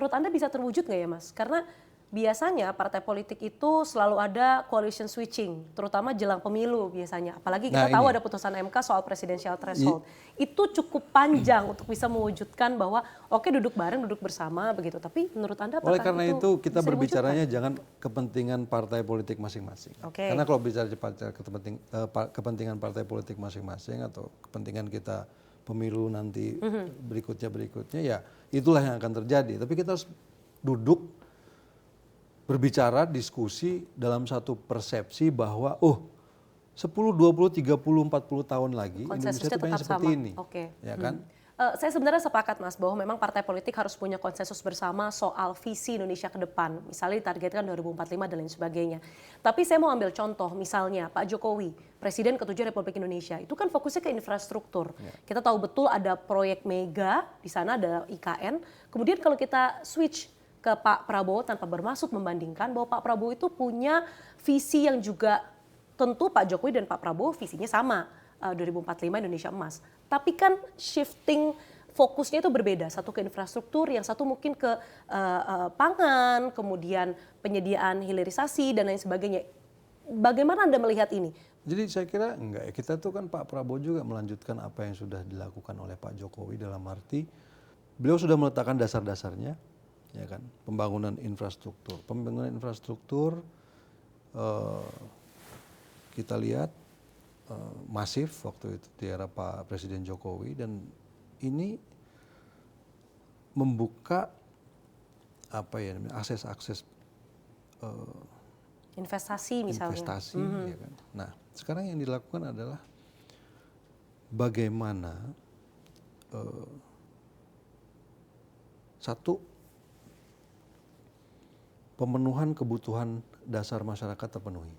menurut Anda bisa terwujud nggak ya Mas? Karena biasanya partai politik itu selalu ada coalition switching, terutama jelang pemilu biasanya. Apalagi kita tahu ada putusan MK soal presidensial threshold. Itu cukup panjang untuk bisa mewujudkan bahwa oke duduk bareng, duduk bersama begitu. Tapi menurut Anda apakah Oleh karena itu kita bisa berbicaranya jangan kepentingan partai politik masing-masing. Oke. Karena kalau bicara kepentingan partai politik masing-masing atau kepentingan kita pemilu nanti berikutnya ya itulah yang akan terjadi. Tapi kita harus duduk berbicara, diskusi dalam satu persepsi bahwa 10, 20, 30, 40 tahun lagi Indonesia itu pengen seperti ini. Oke. Ya kan? Saya sebenarnya sepakat Mas bahwa memang partai politik harus punya konsensus bersama soal visi Indonesia ke depan. Misalnya ditargetkan 2045 dan lain sebagainya. Tapi saya mau ambil contoh misalnya Pak Jokowi, Presiden ke-7 Republik Indonesia. Itu kan fokusnya ke infrastruktur. Kita tahu betul ada proyek mega, di sana ada IKN. Kemudian kalau kita switch ke Pak Prabowo tanpa bermaksud membandingkan bahwa Pak Prabowo itu punya visi yang juga tentu Pak Jokowi dan Pak Prabowo visinya sama 2045 Indonesia emas. Tapi kan shifting fokusnya itu berbeda. Satu ke infrastruktur, yang satu mungkin ke pangan, kemudian penyediaan hilirisasi dan lain sebagainya. Bagaimana Anda melihat ini? Jadi saya kira enggak ya, kita tuh kan Pak Prabowo juga melanjutkan apa yang sudah dilakukan oleh Pak Jokowi dalam arti beliau sudah meletakkan dasar-dasarnya. Ya kan, pembangunan infrastruktur. Pembangunan infrastruktur kita lihat masif waktu itu di era Pak Presiden Jokowi dan ini membuka akses-akses investasi misalnya. Investasi, ya kan. Nah, sekarang yang dilakukan adalah bagaimana satu pemenuhan kebutuhan dasar masyarakat terpenuhi.